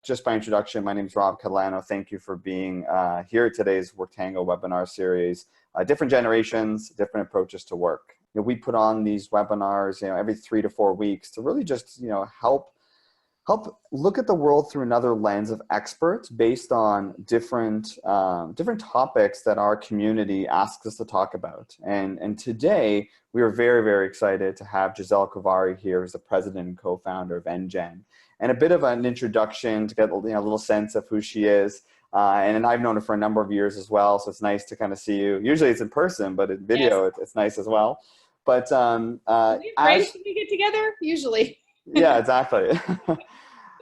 just by introduction, my name is Rob Catalano. Thank you for being here at today's WorkTango webinar series. Different generations, different approaches to work. We put on these webinars, every 3 to 4 weeks to really just, help look at the world through another lens of experts based on different topics that our community asks us to talk about. And today we are very, very excited to have Giselle Kovari here, who's the president and co-founder of NGen, and a bit of an introduction to get a little sense of who she is. And I've known her for a number of years as well, so it's nice to kind of see you. Usually it's in person, but in video, yes, it's nice as well. But friends when we get together, usually. Yeah, exactly.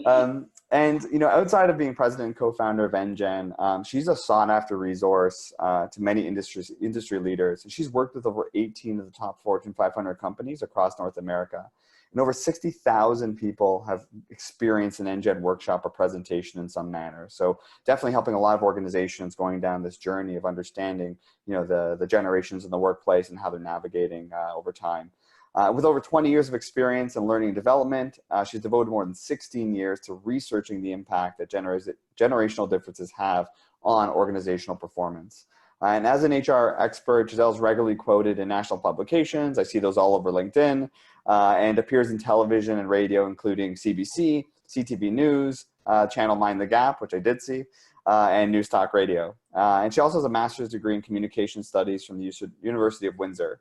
And outside of being president and co-founder of NGen, she's a sought-after resource to many industry leaders. And she's worked with over 18 of the top Fortune 500 companies across North America. And over 60,000 people have experienced an NGen workshop or presentation in some manner. So definitely helping a lot of organizations going down this journey of understanding, the generations in the workplace and how they're navigating over time. With over 20 years of experience in learning and development, she's devoted more than 16 years to researching the impact that generational differences have on organizational performance. And as an HR expert, Giselle's regularly quoted in national publications. I see those all over LinkedIn, and appears in television and radio, including CBC, CTV News, channel Mind the Gap, which I did see, and News Talk Radio. And she also has a master's degree in communication studies from the University of Windsor.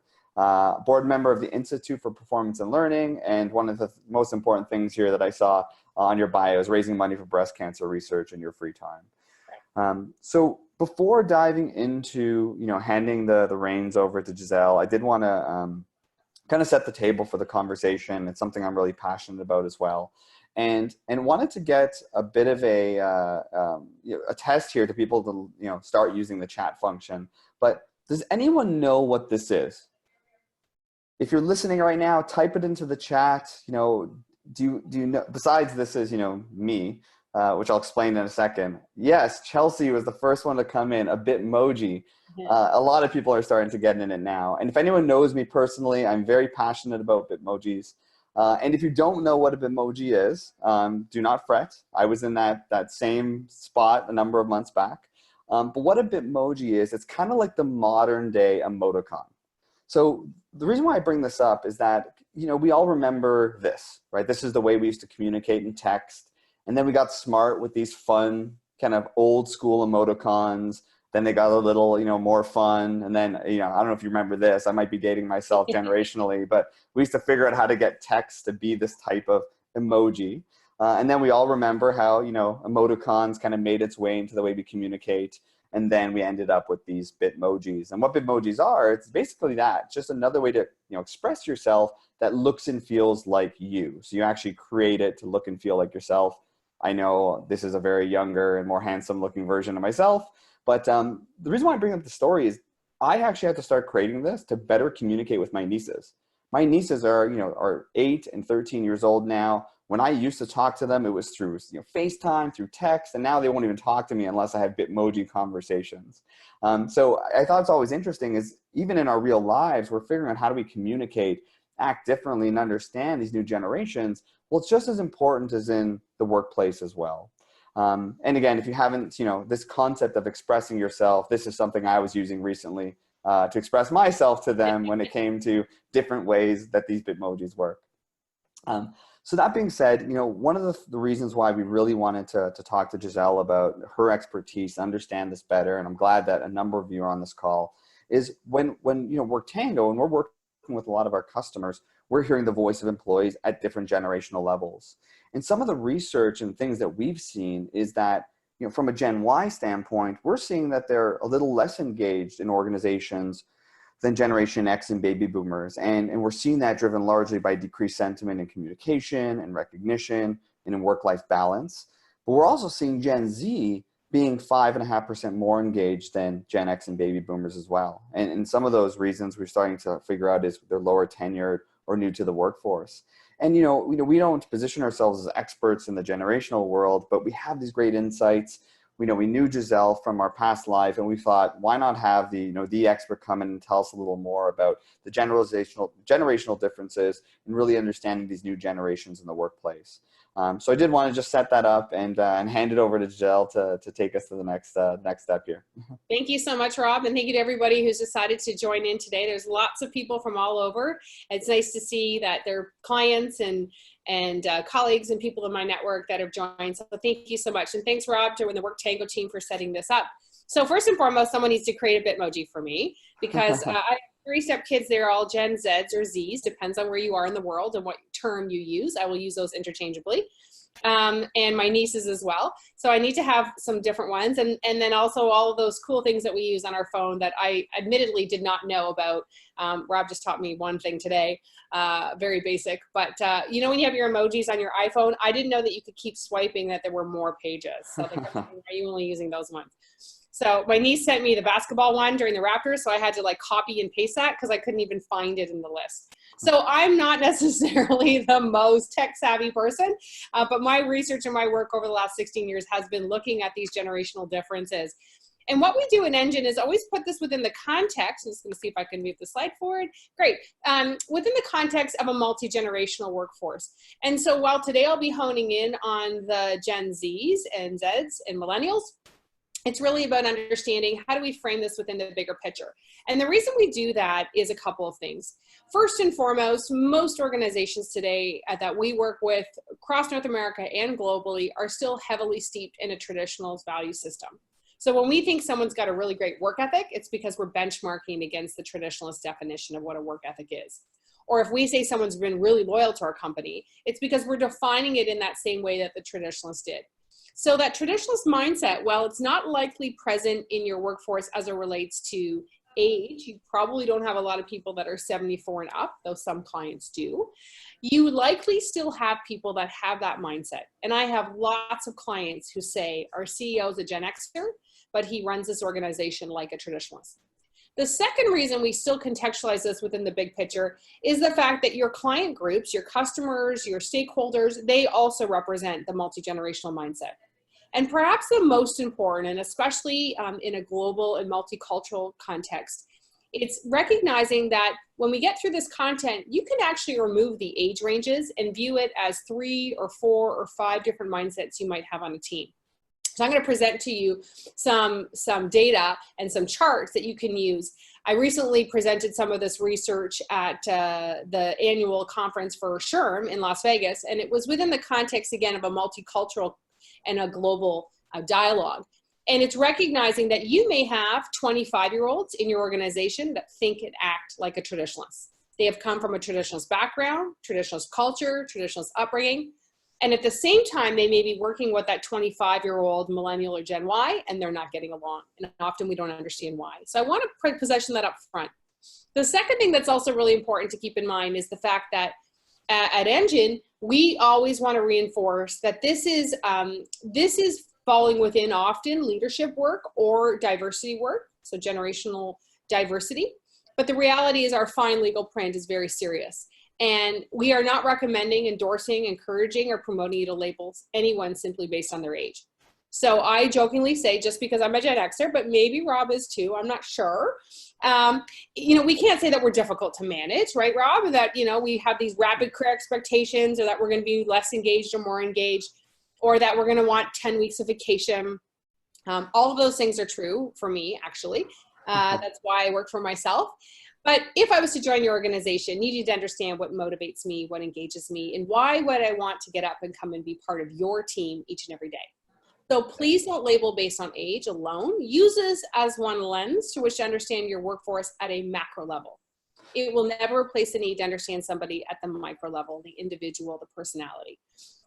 Board member of the Institute for Performance and Learning, and one of the most important things here that I saw on your bio is raising money for breast cancer research in your free time. So before diving into handing the reins over to Giselle, I did want to kind of set the table for the conversation. It's something I'm really passionate about as well, and wanted to get a bit of a test here to people to start using the chat function. But does anyone know what this is? If you're listening right now, type it into the chat. Do you know, besides this is, me, which I'll explain in a second. Yes, Chelsea was the first one to come in, a Bitmoji. A lot of people are starting to get in it now. And if anyone knows me personally, I'm very passionate about Bitmojis. And if you don't know what a Bitmoji is, do not fret. I was in that same spot a number of months back. But what a Bitmoji is, it's kind of like the modern day emoticon. So the reason why I bring this up is that, we all remember this, right? This is the way we used to communicate in text. And then we got smart with these fun kind of old school emoticons. Then they got a little, more fun. And then, I don't know if you remember this, I might be dating myself generationally, but we used to figure out how to get text to be this type of emoji. And then we all remember how, emoticons kind of made its way into the way we communicate. And then we ended up with these Bitmojis. And what Bitmojis are, it's basically that. It's just another way to express yourself that looks and feels like you. So you actually create it to look and feel like yourself. I know this is a very younger and more handsome looking version of myself. But the reason why I bring up the story is I actually had to start creating this to better communicate with my nieces. My nieces are 8 and 13 years old now. When I used to talk to them, it was through FaceTime, through text, and now they won't even talk to me unless I have Bitmoji conversations. So I thought it's always interesting is even in our real lives, we're figuring out how do we communicate, act differently, and understand these new generations. Well, it's just as important as in the workplace as well. And again, if you haven't, this concept of expressing yourself, this is something I was using recently to express myself to them when it came to different ways that these Bitmojis work. So that being said, one of the reasons why we really wanted to talk to Giselle about her expertise, understand this better, and I'm glad that a number of you are on this call, is when WorkTango, and we're working with a lot of our customers, we're hearing the voice of employees at different generational levels. And some of the research and things that we've seen is that, from a Gen Y standpoint, we're seeing that they're a little less engaged in organizations than Generation X and baby boomers. And we're seeing that driven largely by decreased sentiment in communication and recognition and in work-life balance. But we're also seeing Gen Z being 5.5% more engaged than Gen X and baby boomers as well. And some of those reasons we're starting to figure out is they're lower tenured or new to the workforce. And we don't position ourselves as experts in the generational world, but we have these great insights. We knew Giselle from our past life, and we thought, why not have the expert come in and tell us a little more about the generational differences and really understanding these new generations in the workplace. So I did want to just set that up and hand it over to Jill to take us to the next step here. Thank you so much, Rob, and thank you to everybody who's decided to join in today. There's lots of people from all over. It's nice to see that they're clients and colleagues and people in my network that have joined. So thank you so much, and thanks, Rob, to the WorkTango team for setting this up. So first and foremost, someone needs to create a Bitmoji for me, because I have 3 stepkids. They're all Gen Zs or Zs, depends on where you are in the world and what term you use. I will use those interchangeably. And my nieces as well. So I need to have some different ones. And then also all of those cool things that we use on our phone that I admittedly did not know about. Rob just taught me one thing today, very basic. But you know, when you have your emojis on your iPhone, I didn't know that you could keep swiping, that there were more pages. So like, are you only using those ones? So my niece sent me the basketball one during the Raptors, so I had to like copy and paste that because I couldn't even find it in the list. So I'm not necessarily the most tech savvy person, but my research and my work over the last 16 years has been looking at these generational differences. And what we do in Engine is always put this within the context. I'm just going to see if I can move the slide forward. Great. Within the context of a multi-generational workforce. And so while today I'll be honing in on the Gen Zs and Zeds and Millennials, it's really about understanding how do we frame this within the bigger picture. And the reason we do that is a couple of things. First and foremost, most organizations today that we work with across North America and globally are still heavily steeped in a traditional value system. So when we think someone's got a really great work ethic, it's because we're benchmarking against the traditionalist definition of what a work ethic is. Or if we say someone's been really loyal to our company, it's because we're defining it in that same way that the traditionalists did. So that traditionalist mindset, well, it's not likely present in your workforce as it relates to age. You probably don't have a lot of people that are 74 and up, though some clients do. You likely still have people that have that mindset. And I have lots of clients who say, our CEO is a Gen Xer, but he runs this organization like a traditionalist. The second reason we still contextualize this within the big picture is the fact that your client groups, your customers, your stakeholders, they also represent the multi-generational mindset. And perhaps the most important, and especially in a global and multicultural context, it's recognizing that when we get through this content, you can actually remove the age ranges and view it as 3 or 4 or 5 different mindsets you might have on a team. So I'm going to present to you some data and some charts that you can use. I recently presented some of this research at the annual conference for SHRM in Las Vegas, and it was within the context, again, of a multicultural and a global dialogue. And it's recognizing that you may have 25-year-olds in your organization that think and act like a traditionalist. They have come from a traditionalist background, traditionalist culture, traditionalist upbringing. And at the same time, they may be working with that 25-year-old millennial or Gen Y, and they're not getting along. And often we don't understand why. So I want to position that up front. The second thing that's also really important to keep in mind is the fact that at Engine, we always want to reinforce that this is falling within often leadership work or diversity work, so generational diversity. But the reality is our fine legal print is very serious. And we are not recommending, endorsing, encouraging, or promoting you to label anyone simply based on their age. So I jokingly say, just because I'm a Gen Xer, but maybe Rob is too, I'm not sure. You know, we can't say that we're difficult to manage, right, Rob? Or that, you know, we have these rapid career expectations, or that we're going to be less engaged or more engaged, or that we're going to want 10 weeks of vacation. All of those things are true for me, actually. That's why I work for myself. But if I was to join your organization, you need to understand what motivates me, what engages me, and why would I want to get up and come and be part of your team each and every day. So please don't label based on age alone. Use this as one lens to which to understand your workforce at a macro level. It will never replace the need to understand somebody at the micro level, the individual, the personality.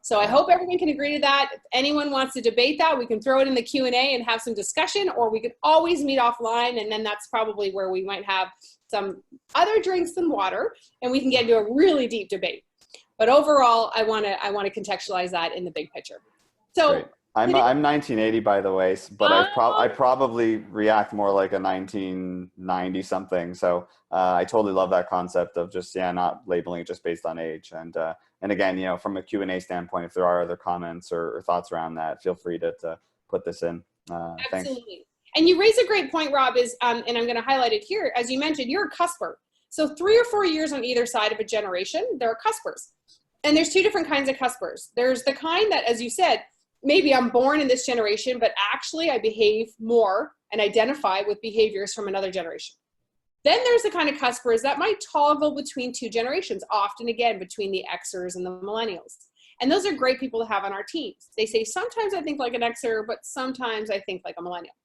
So I hope everyone can agree to that. If anyone wants to debate that, we can throw it in the Q&A and have some discussion, or we could always meet offline, and then that's probably where we might have some other drinks than water, and we can get into a really deep debate. But overall, I want to contextualize that in the big picture. So. Great. I'm 1980, by the way, but I probably react more like a 1990 something. So I totally love that concept of just, not labeling it just based on age. And again, you know, from a Q&A standpoint, if there are other comments or thoughts around that, feel free to put this in. Absolutely. Thanks. And you raise a great point, Rob, is, and I'm going to highlight it here. As you mentioned, you're a cusper. So 3 or 4 years on either side of a generation, there are cuspers. And there's two different kinds of cuspers. There's the kind that, as you said, maybe I'm born in this generation, but actually I behave more and identify with behaviors from another generation. Then there's the kind of cuspers that might toggle between two generations, often again between the Xers and the Millennials. And those are great people to have on our teams. They say, sometimes I think like an Xer, but sometimes I think like a Millennial.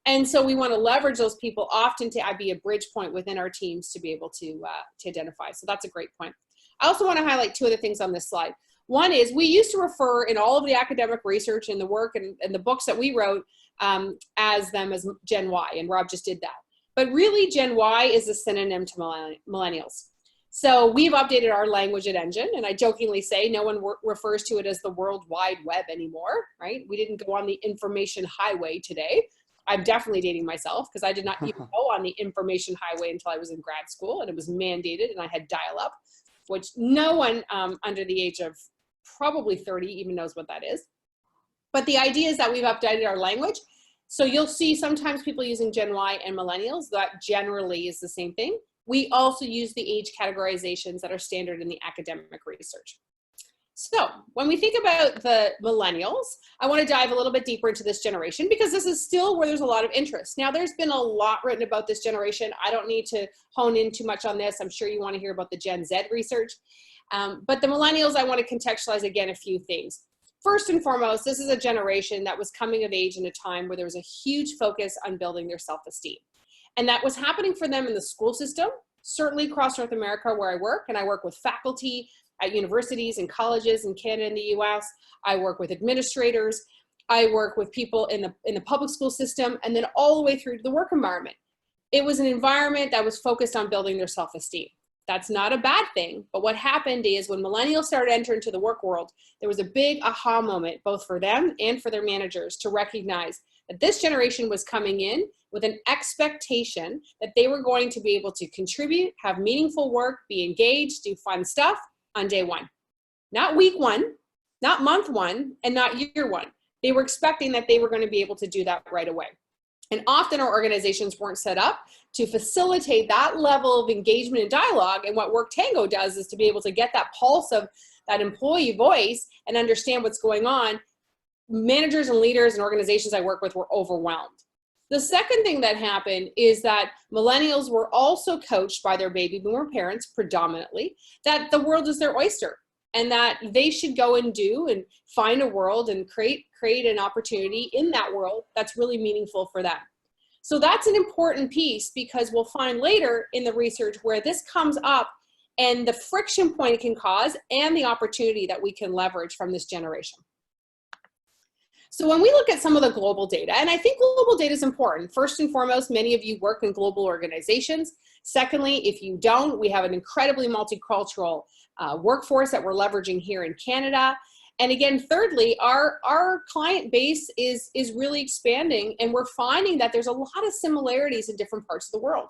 And so we want to leverage those people often to be a bridge point within our teams to be able to identify. So that's a great point. I also want to highlight two other things on this slide. One is we used to refer in all of the academic research and the work and the books that we wrote as them as Gen Y, and Rob just did that. But really Gen Y is a synonym to millennials. So we've updated our language at Engine, and I jokingly say no one refers to it as the World Wide Web anymore, right? We didn't go on the information highway today. I'm definitely dating myself because I did not even go on the information highway until I was in grad school, and it was mandated, and I had dial-up, which no one under the age of probably 30 even knows what that is. But the idea is that we've updated our language. So you'll see sometimes people using Gen Y and Millennials. That generally is the same thing. We also use the age categorizations that are standard in the academic research. So when we think about the Millennials, I want to dive a little bit deeper into this generation because this is still where there's a lot of interest. Now, there's been a lot written about this generation. I don't need to hone in too much on this. I'm sure you want to hear about the Gen Z research. But the Millennials, I want to contextualize again a few things. First and foremost, this is a generation that was coming of age in a time where there was a huge focus on building their self-esteem. And that was happening for them in the school system, certainly across North America where I work, and I work with faculty at universities and colleges in Canada and the US. I work with administrators. I work with people in the public school system, and then all the way through to the work environment. It was an environment that was focused on building their self-esteem. That's not a bad thing, but what happened is when millennials started entering into the work world, there was a big aha moment, both for them and for their managers, to recognize that this generation was coming in with an expectation that they were going to be able to contribute, have meaningful work, be engaged, do fun stuff on day one. Not week one, not month one, and not year one. They were expecting that they were going to be able to do that right away. And often our organizations weren't set up to facilitate that level of engagement and dialogue. And what WorkTango does is to be able to get that pulse of that employee voice and understand what's going on. Managers and leaders and organizations I work with were overwhelmed. The second thing that happened is that millennials were also coached by their baby boomer parents predominantly that the world is their oyster and that they should go and do and find a world and create an opportunity in that world that's really meaningful for them. So that's an important piece because we'll find later in the research where this comes up and the friction point it can cause and the opportunity that we can leverage from this generation. So when we look at some of the global data, and I think global data is important. First and foremost, many of you work in global organizations. Secondly, if you don't, we have an incredibly multicultural workforce that we're leveraging here in Canada. And again, thirdly, our client base is really expanding, and we're finding that there's a lot of similarities in different parts of the world.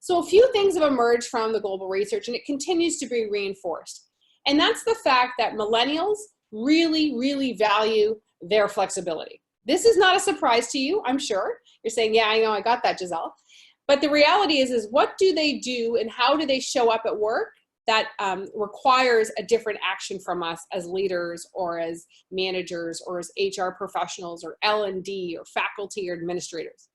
So a few things have emerged from the global research, and it continues to be reinforced. And that's the fact that millennials really, really value their flexibility. This is not a surprise to you, I'm sure. You're saying, yeah, I know, I got that, Giselle. But the reality is what do they do and how do they show up at work that requires a different action from us as leaders or as managers or as HR professionals or L&D or faculty or administrators?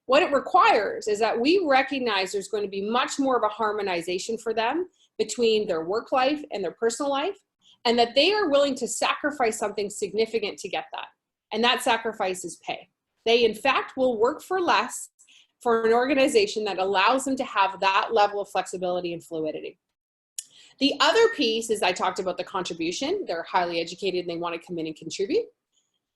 What it requires is that we recognize there's going to be much more of a harmonization for them between their work life and their personal life, and that they are willing to sacrifice something significant to get that. And that sacrifice is pay. They, in fact, will work for less for an organization that allows them to have that level of flexibility and fluidity. The other piece is I talked about the contribution. They're highly educated and they want to come in and contribute.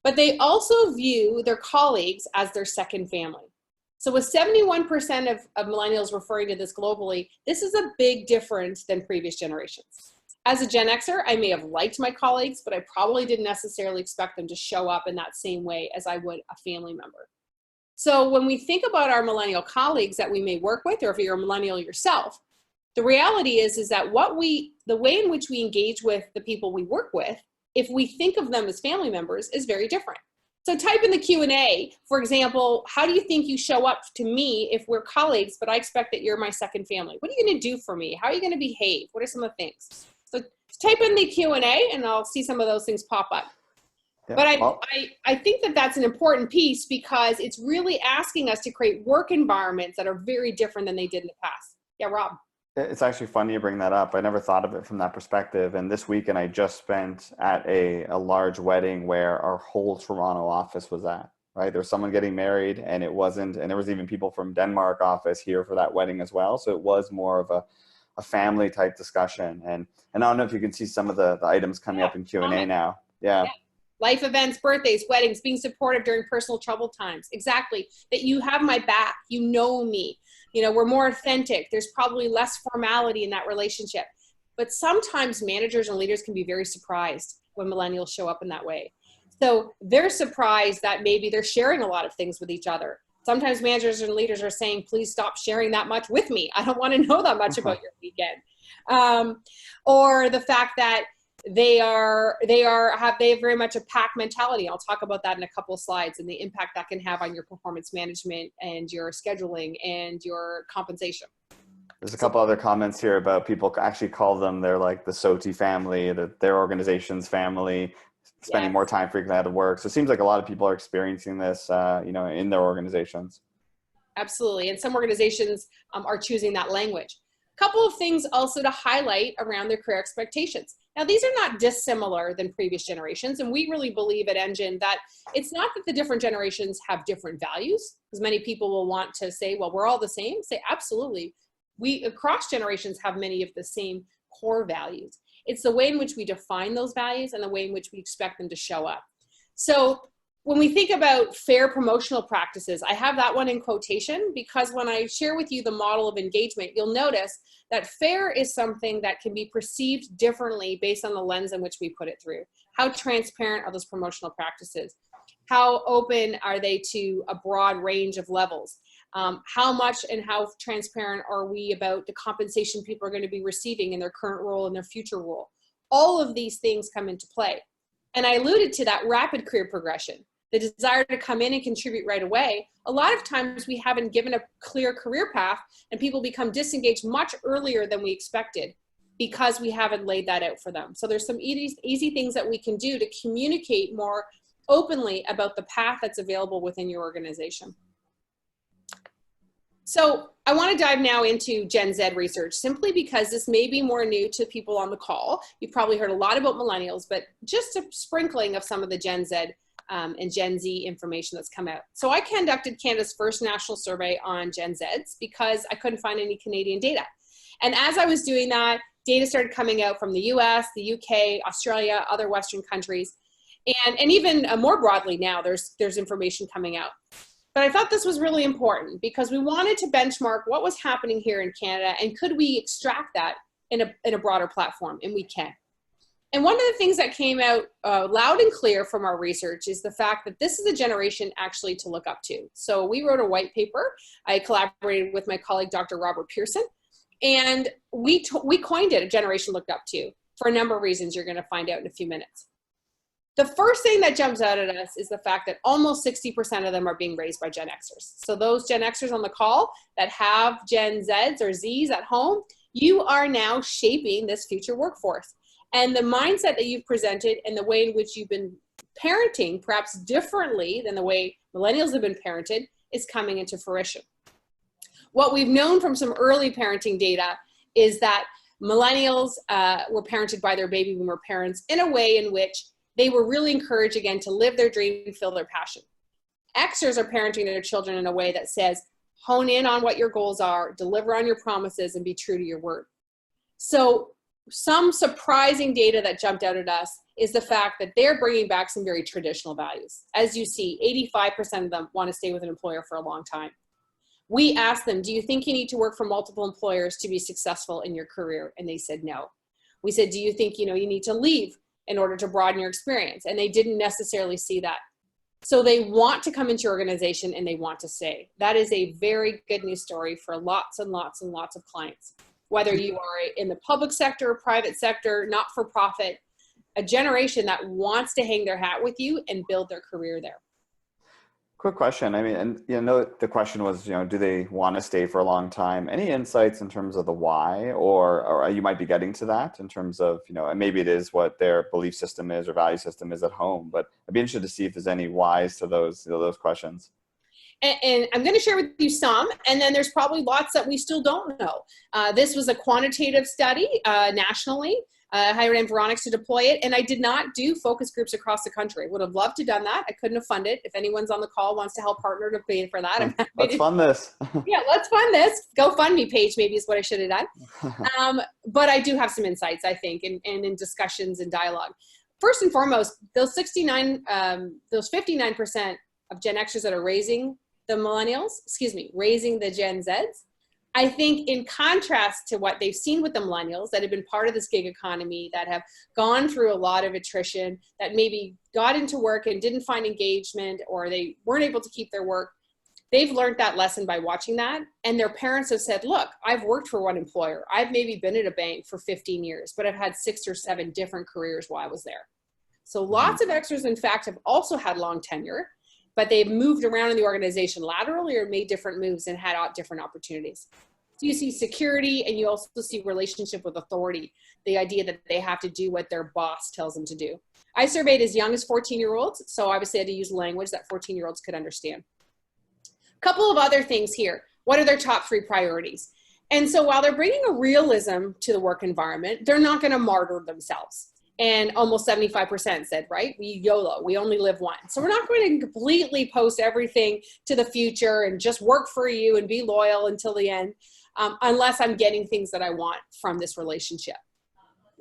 But they also view their colleagues as their second family. So with 71% of millennials referring to this globally, this is a big difference than previous generations. As a Gen Xer, I may have liked my colleagues, but I probably didn't necessarily expect them to show up in that same way as I would a family member. So when we think about our millennial colleagues that we may work with, or if you're a millennial yourself, the reality is that the way in which we engage with the people we work with, if we think of them as family members, is very different. So type in the Q&A, for example, how do you think you show up to me if we're colleagues, but I expect that you're my second family? What are you going to do for me? How are you going to behave? What are some of the things? So type in the Q&A and I'll see some of those things pop up. Yeah, But well, I think that that's an important piece because it's really asking us to create work environments that are very different than they did in the past. Yeah, Rob. it's actually funny you bring that up. I never thought of it from that perspective. And this weekend I just spent at a large wedding where our whole Toronto office was at, right? There was someone getting married and it wasn't, and there was even people from Denmark office here for that wedding as well. So it was more of a family type discussion. And I don't know if you can see some of the items coming up in Q&A now. Yeah. Life events, birthdays, weddings, being supportive during personal troubled times. Exactly. That you have my back. You know me. You know, we're more authentic. There's probably less formality in that relationship. But sometimes managers and leaders can be very surprised when millennials show up in that way. So they're surprised that maybe they're sharing a lot of things with each other. Sometimes managers and leaders are saying, please stop sharing that much with me. I don't want to know that much about your weekend. Or the fact that they have very much a pack mentality. I'll talk about that in a couple of slides and the impact that can have on your performance management and your scheduling and your compensation. There's a couple other comments here about people actually call them, they're like the SOTI family, their organization's family, spending more time frequently out of work. So it seems like a lot of people are experiencing this, in their organizations. Absolutely. And some organizations are choosing that language. Couple of things also to highlight around their career expectations. Now, these are not dissimilar than previous generations, and we really believe at Engine that it's not that the different generations have different values, because many people will want to say, well, we're all the same. Say, absolutely. We, across generations, have many of the same core values. It's the way in which we define those values and the way in which we expect them to show up. So when we think about fair promotional practices, I have that one in quotation because when I share with you the model of engagement, you'll notice that fair is something that can be perceived differently based on the lens in which we put it through. How transparent are those promotional practices? How open are they to a broad range of levels? How much and how transparent are we about the compensation people are going to be receiving in their current role and their future role? All of these things come into play. And I alluded to that rapid career progression. The desire to come in and contribute right away. A lot of times we haven't given a clear career path and people become disengaged much earlier than we expected because we haven't laid that out for them. So there's some easy things that we can do to communicate more openly about the path that's available within your organization. So I want to dive now into Gen Z research simply because this may be more new to people on the call. You've probably heard a lot about millennials, but just a sprinkling of some of the Gen Z and Gen Z information that's come out. So I conducted Canada's first national survey on Gen Zs because I couldn't find any Canadian data. And as I was doing that, data started coming out from the US, the UK, Australia, other Western countries. And even more broadly now, there's information coming out. But I thought this was really important because we wanted to benchmark what was happening here in Canada and could we extract that in a broader platform, and we can. And one of the things that came out loud and clear from our research is the fact that this is a generation actually to look up to. So we wrote a white paper. I collaborated with my colleague, Dr. Robert Pearson, and we coined it a generation looked up to for a number of reasons you're going to find out in a few minutes. The first thing that jumps out at us is the fact that almost 60% of them are being raised by Gen Xers. So those Gen Xers on the call that have Gen Zs or Zs at home, you are now shaping this future workforce. And the mindset that you've presented and the way in which you've been parenting, perhaps differently than the way millennials have been parented, is coming into fruition. What we've known from some early parenting data is that millennials were parented by their baby boomer parents in a way in which they were really encouraged, again, to live their dream, feel their passion. Xers are parenting their children in a way that says, hone in on what your goals are, deliver on your promises, and be true to your word. So some surprising data that jumped out at us is the fact that they're bringing back some very traditional values. As you see, 85% of them want to stay with an employer for a long time. We asked them, do you think you need to work for multiple employers to be successful in your career? And they said no. We said, do you think you need to leave in order to broaden your experience? And they didn't necessarily see that. So they want to come into your organization and they want to stay. That is a very good news story for lots and lots and lots of clients. Whether you are in the public sector, private sector, not-for-profit, a generation that wants to hang their hat with you and build their career there. Quick question. I mean, and the question was, do they want to stay for a long time? Any insights in terms of the why, or you might be getting to that in terms of, and maybe it is what their belief system is or value system is at home, but I'd be interested to see if there's any whys to those questions. And I'm going to share with you some, and then there's probably lots that we still don't know. This was a quantitative study nationally. I hired Environics to deploy it, and I did not do focus groups across the country. Would have loved to have done that. I couldn't have funded. If anyone's on the call wants to help partner to pay for that, I'm happy let's fund this. Yeah, let's fund this. GoFundMe page maybe is what I should have done. But I do have some insights, I think, and in discussions and dialogue. First and foremost, those 59% of Gen Xers that are raising the millennials, raising the Gen Zs, I think in contrast to what they've seen with the millennials that have been part of this gig economy, that have gone through a lot of attrition, that maybe got into work and didn't find engagement, or they weren't able to keep their work, they've learned that lesson by watching that. And their parents have said, look, I've worked for one employer. I've maybe been at a bank for 15 years, but I've had 6 or 7 different careers while I was there. So lots of Xers, in fact, have also had long tenure, but they've moved around in the organization laterally or made different moves and had different opportunities. So you see security, and you also see relationship with authority, the idea that they have to do what their boss tells them to do. I surveyed as young as 14-year-olds, so obviously I had to use language that 14-year-olds could understand. A couple of other things here. What are their top 3 priorities? And so while they're bringing a realism to the work environment, they're not going to martyr themselves. And almost 75% said, right, we YOLO, we only live once. So we're not going to completely post everything to the future and just work for you and be loyal until the end, unless I'm getting things that I want from this relationship.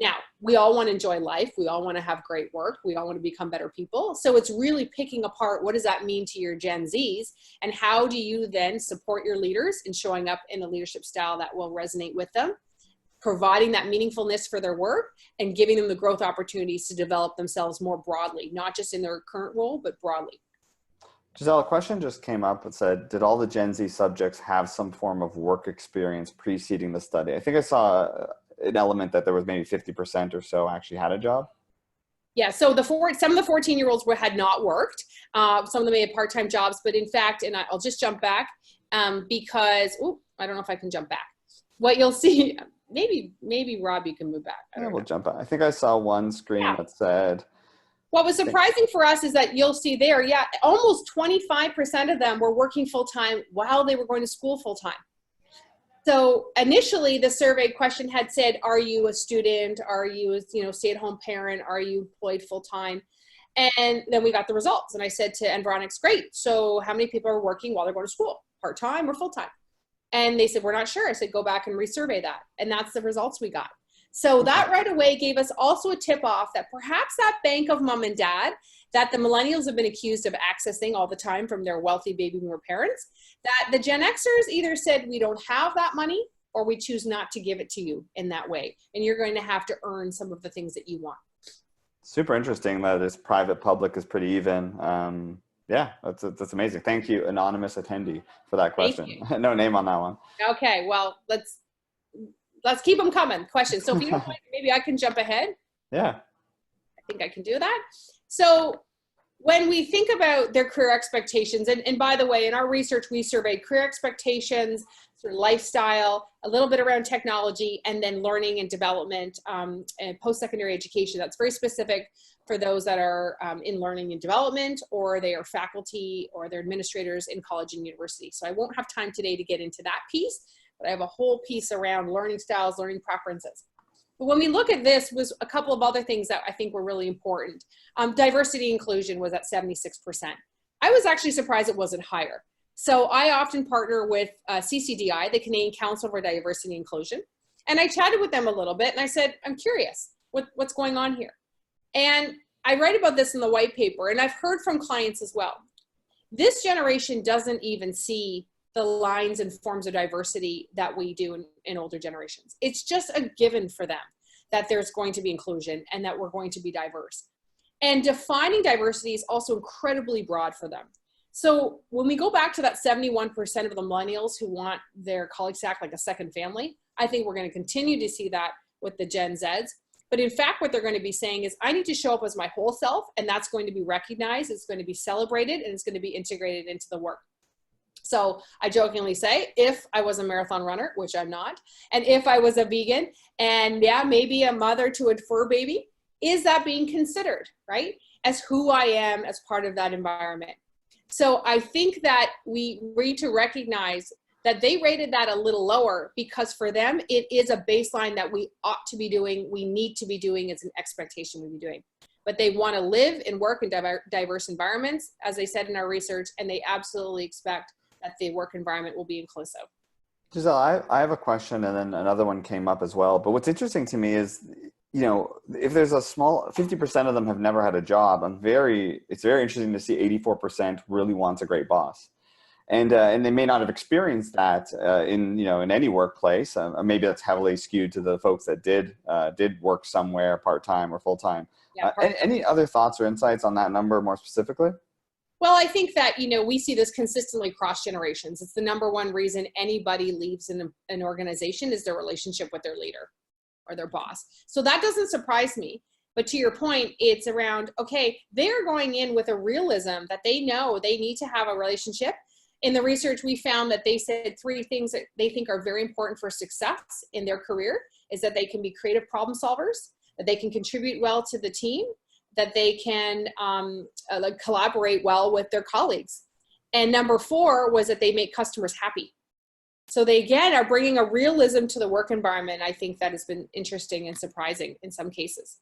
Now, we all want to enjoy life. We all want to have great work. We all want to become better people. So it's really picking apart, what does that mean to your Gen Zs? And how do you then support your leaders in showing up in a leadership style that will resonate with them, providing that meaningfulness for their work, and giving them the growth opportunities to develop themselves more broadly, not just in their current role, but broadly. Giselle, a question just came up that said, did all the Gen Z subjects have some form of work experience preceding the study? I think I saw an element that there was maybe 50% or so actually had a job. Yeah, so some of the 14-year-olds had not worked. Some of them may have part-time jobs, but in fact, and I'll just jump back because, I don't know if I can jump back. What you'll see, maybe Rob, you can move back. Yeah, we'll jump back. I think I saw one screen that said. What was surprising for us is that you'll see there, almost 25% of them were working full-time while they were going to school full-time. So initially the survey question had said, are you a student? Are you a stay-at-home parent? Are you employed full-time? And then we got the results. And I said to Environics, great. So how many people are working while they're going to school? Part-time or full-time? And they said, we're not sure. I said, go back and resurvey that. And that's the results we got. So that right away gave us also a tip off that perhaps that bank of mom and dad that the millennials have been accused of accessing all the time from their wealthy baby boomer parents, that the Gen Xers either said, we don't have that money, or we choose not to give it to you in that way. And you're going to have to earn some of the things that you want. Super interesting that this private public is pretty even. Yeah, that's amazing. Thank you, anonymous attendee, for that question. No name on that one. Okay, well, let's keep them coming. Questions. So if you don't mind, maybe I can jump ahead. Yeah. I think I can do that. So when we think about their career expectations, and by the way, in our research, we surveyed career expectations, sort of lifestyle, a little bit around technology, and then learning and development and post-secondary education. That's very specific for those that are in learning and development, or they are faculty, or they're administrators in college and university. So I won't have time today to get into that piece, but I have a whole piece around learning styles, learning preferences. But when we look at this, was a couple of other things that I think were really important. Diversity inclusion was at 76%. I was actually surprised it wasn't higher. So I often partner with CCDI, the Canadian Council for Diversity and Inclusion. And I chatted with them a little bit and I said, I'm curious, what's going on here? And I write about this in the white paper, and I've heard from clients as well. This generation doesn't even see the lines and forms of diversity that we do in older generations. It's just a given for them that there's going to be inclusion and that we're going to be diverse. And defining diversity is also incredibly broad for them. So when we go back to that 71% of the millennials who want their colleagues to act like a second family, I think we're going to continue to see that with the Gen Zs. But in fact, what they're going to be saying is, I need to show up as my whole self, and that's going to be recognized, it's going to be celebrated, and it's going to be integrated into the work. So I jokingly say, if I was a marathon runner, which I'm not, and if I was a vegan, and yeah, maybe a mother to a fur baby, is that being considered, right? As who I am as part of that environment. So I think that we need to recognize that they rated that a little lower because for them, it is a baseline that we ought to be doing, we need to be doing, it's an expectation we be doing. But they want to live and work in diverse environments, as they said in our research, and they absolutely expect that the work environment will be inclusive. Giselle, I have a question, and then another one came up as well. But what's interesting to me is, you know, if there's a small 50% of them have never had a job, it's very interesting to see 84% really wants a great boss. And they may not have experienced that in any workplace. Maybe that's heavily skewed to the folks that did work somewhere part-time or full-time. Yeah, any other thoughts or insights on that number more specifically? Well, I think that, we see this consistently across generations. It's the number one reason anybody leaves an organization is their relationship with their leader or their boss. So that doesn't surprise me. But to your point, it's around, okay, they're going in with a realism that they know they need to have a relationship. In the research, we found that they said 3 things that they think are very important for success in their career is that they can be creative problem solvers, that they can contribute well to the team, that they can collaborate well with their colleagues. And number 4 was that they make customers happy. So they, again, are bringing a realism to the work environment. I think that has been interesting and surprising in some cases.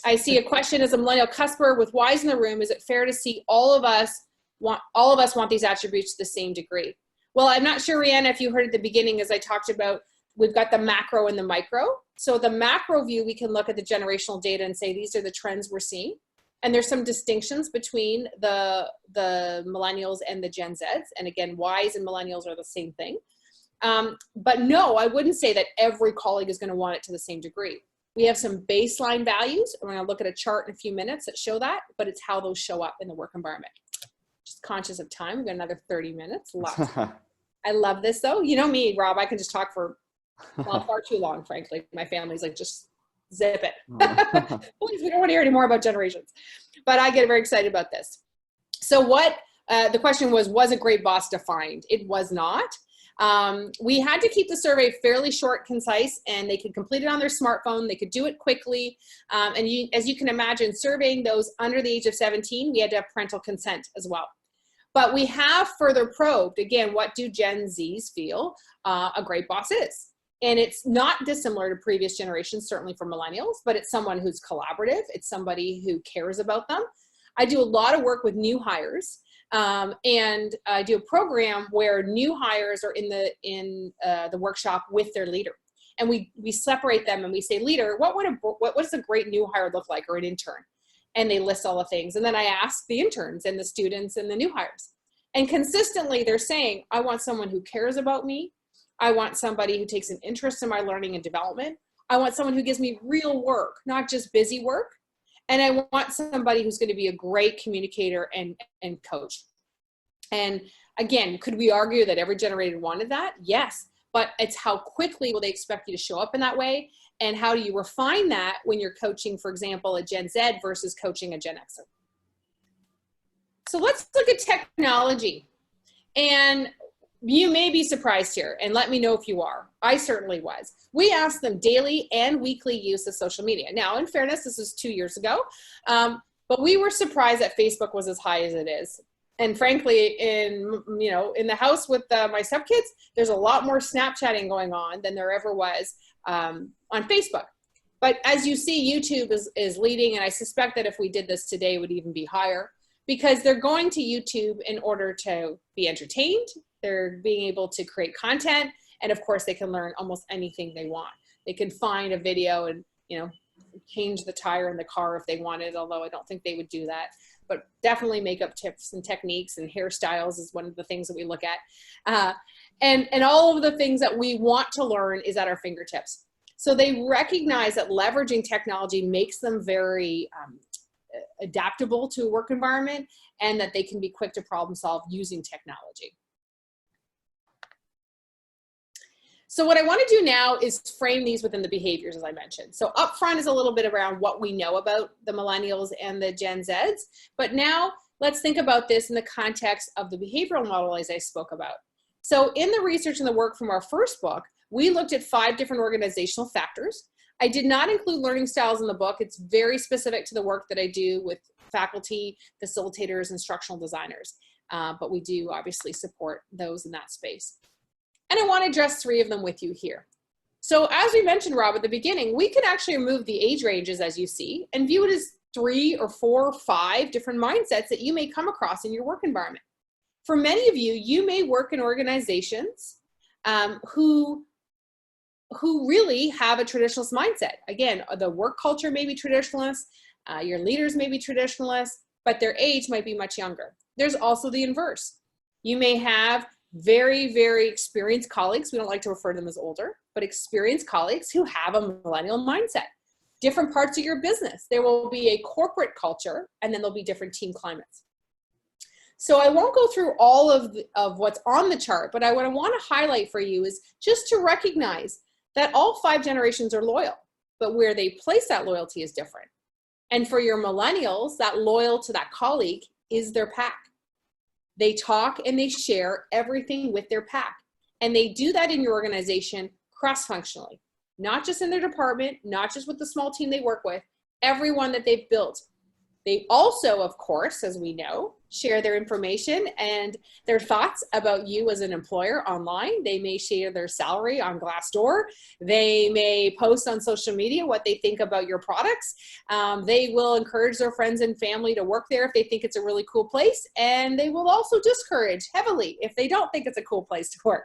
I see a question as a millennial customer with Wise in the room, is it fair to see all of us want these attributes to the same degree? Well, I'm not sure, Rihanna, if you heard at the beginning, as I talked about, we've got the macro and the micro. So the macro view, we can look at the generational data and say, these are the trends we're seeing. And there's some distinctions between the millennials and the Gen Zs. And again, Ys and millennials are the same thing. But no, I wouldn't say that every colleague is going to want it to the same degree. We have some baseline values. We're going to look at a chart in a few minutes that show that, but it's how those show up in the work environment. Just conscious of time. We've got another 30 minutes left. I love this though. You know me, Rob, I can just talk for far too long, frankly. My family's like, just zip it. Please, we don't want to hear any more about generations. But I get very excited about this. So what the question was a great boss defined? It was not. We had to keep the survey fairly short, concise, and they could complete it on their smartphone. They could do it quickly. As you can imagine, surveying those under the age of 17, we had to have parental consent as well. But we have further probed, again, what do Gen Zs feel a great boss is? And it's not dissimilar to previous generations, certainly for millennials, but it's someone who's collaborative. It's somebody who cares about them. I do a lot of work with new hires. And I do a program where new hires are in the workshop with their leader. And we separate them and we say, leader, what does a great new hire look like, or an intern? And they list all the things. And then I ask the interns and the students and the new hires. And consistently they're saying, I want someone who cares about me. I want somebody who takes an interest in my learning and development. I want someone who gives me real work, not just busy work. And I want somebody who's going to be a great communicator and coach. And again, could we argue that every generation wanted that? Yes. But it's how quickly will they expect you to show up in that way? And how do you refine that when you're coaching, for example, a Gen Z versus coaching a Gen Xer? So let's look at technology. And you may be surprised here, and let me know if you are. I certainly was. We asked them daily and weekly use of social media. Now, in fairness, this is 2 years ago, but we were surprised that Facebook was as high as it is. And frankly, in the house with my stepkids, there's a lot more Snapchatting going on than there ever was on Facebook. But as you see, YouTube is leading, and I suspect that if we did this today, it would even be higher, because they're going to YouTube in order to be entertained. They're being able to create content, and of course, they can learn almost anything they want. They can find a video and change the tire in the car if they wanted, although I don't think they would do that. But definitely makeup tips and techniques and hairstyles is one of the things that we look at. And all of the things that we want to learn is at our fingertips. So they recognize that leveraging technology makes them very adaptable to a work environment, and that they can be quick to problem solve using technology. So what I want to do now is frame these within the behaviors, as I mentioned. So up front is a little bit around what we know about the millennials and the Gen Zs, but now let's think about this in the context of the behavioral model as I spoke about. So in the research and the work from our first book, we looked at 5 different organizational factors. I did not include learning styles in the book. It's very specific to the work that I do with faculty, facilitators, instructional designers, but we do obviously support those in that space. And I want to address 3 of them with you here. So as we mentioned, Rob, at the beginning, we can actually remove the age ranges as you see and view it as 3 or 4 or 5 different mindsets that you may come across in your work environment. For many of you, you may work in organizations who really have a traditionalist mindset. Again, the work culture may be traditionalist, your leaders may be traditionalist, but their age might be much younger. There's also the inverse. You may have very, very experienced colleagues. We don't like to refer to them as older, but experienced colleagues who have a millennial mindset. Different parts of your business. There will be a corporate culture, and then there'll be different team climates. So I won't go through all of what's on the chart, but what I want to highlight for you is just to recognize that all 5 generations are loyal, but where they place that loyalty is different. And for your millennials, that loyal to that colleague is their pack. They talk and they share everything with their pack. And they do that in your organization cross-functionally, not just in their department, not just with the small team they work with, everyone that they've built. They also, of course, as we know, share their information and their thoughts about you as an employer online. They may share their salary on Glassdoor. They may post on social media what they think about your products. They will encourage their friends and family to work there if they think it's a really cool place. And they will also discourage heavily if they don't think it's a cool place to work.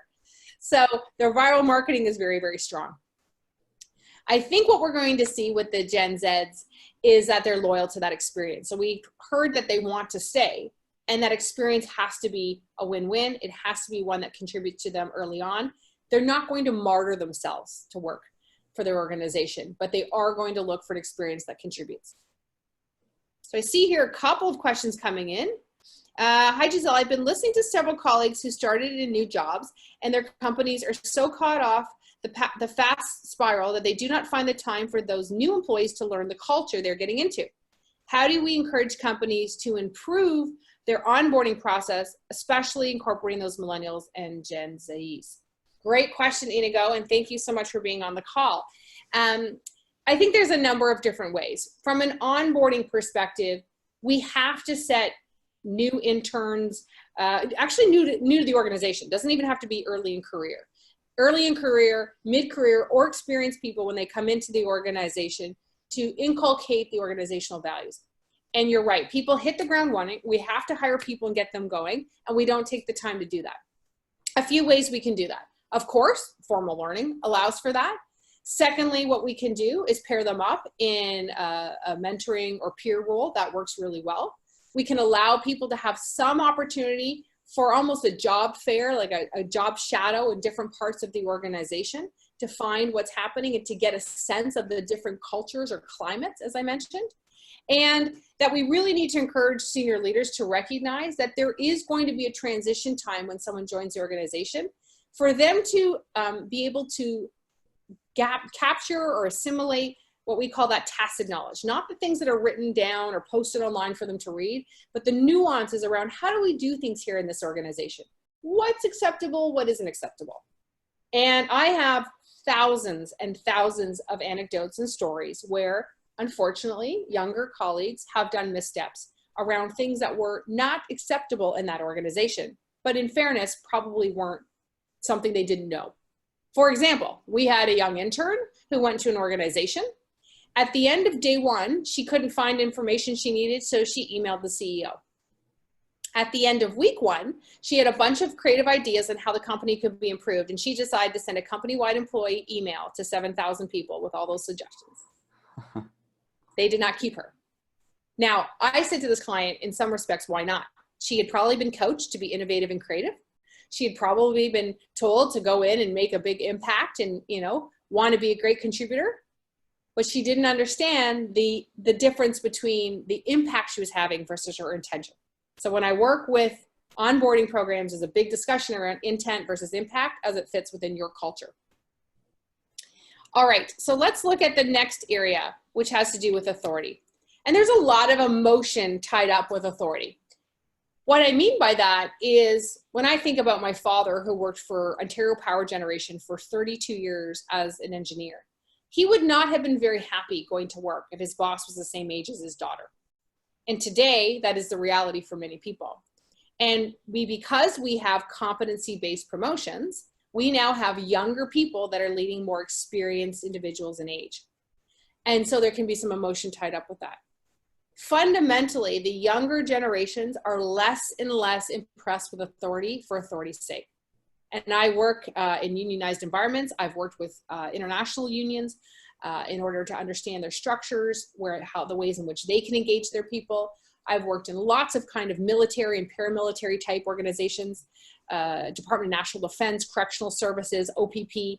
So their viral marketing is very, very strong. I think what we're going to see with the Gen Zs is that they're loyal to that experience. So we heard that they want to stay, and that experience has to be a win-win. It has to be one that contributes to them early on. They're not going to martyr themselves to work for their organization, but they are going to look for an experience that contributes. So I see here a couple of questions coming in. Hi, Giselle. I've been listening to several colleagues who started in new jobs, and their companies are so caught off the fast spiral that they do not find the time for those new employees to learn the culture they're getting into. How do we encourage companies to improve their onboarding process, especially incorporating those millennials and Gen Zs? Great question, Inigo, and thank you so much for being on the call. I think there's a number of different ways. From an onboarding perspective, we have to set new interns, actually new to the organization. Doesn't even have to be early in career. Early in career, mid-career, or experienced people when they come into the organization to inculcate the organizational values. And you're right, people hit the ground running. We have to hire people and get them going, and we don't take the time to do that. A few ways we can do that. Of course, formal learning allows for that. Secondly, what we can do is pair them up in a mentoring or peer role. That works really well. We can allow people to have some opportunity for almost a job fair, like a job shadow in different parts of the organization to find what's happening and to get a sense of the different cultures or climates, as I mentioned. And that we really need to encourage senior leaders to recognize that there is going to be a transition time when someone joins the organization for them to be able to capture or assimilate what we call that tacit knowledge, not the things that are written down or posted online for them to read, but the nuances around how do we do things here in this organization? What's acceptable, what isn't acceptable? And I have thousands and thousands of anecdotes and stories where, unfortunately, younger colleagues have done missteps around things that were not acceptable in that organization, but in fairness, probably weren't something they didn't know. For example, we had a young intern who went to an organization. At the end of day 1, she couldn't find information she needed, so she emailed the CEO. At the end of week 1, she had a bunch of creative ideas on how the company could be improved, and she decided to send a company-wide employee email to 7,000 people with all those suggestions. They did not keep her. Now, I said to this client, in some respects, why not? She had probably been coached to be innovative and creative. She had probably been told to go in and make a big impact and, want to be a great contributor. But she didn't understand the difference between the impact she was having versus her intention. So when I work with onboarding programs, there's a big discussion around intent versus impact as it fits within your culture. All right, so let's look at the next area, which has to do with authority. And there's a lot of emotion tied up with authority. What I mean by that is when I think about my father, who worked for Ontario Power Generation for 32 years as an engineer, he would not have been very happy going to work if his boss was the same age as his daughter. And today, that is the reality for many people. And because we have competency-based promotions, we now have younger people that are leading more experienced individuals in age. And so there can be some emotion tied up with that. Fundamentally, the younger generations are less and less impressed with authority for authority's sake. And I work in unionized environments. I've worked with international unions in order to understand their structures, the ways in which they can engage their people. I've worked in lots of kind of military and paramilitary type organizations, Department of National Defense, Correctional Services, OPP.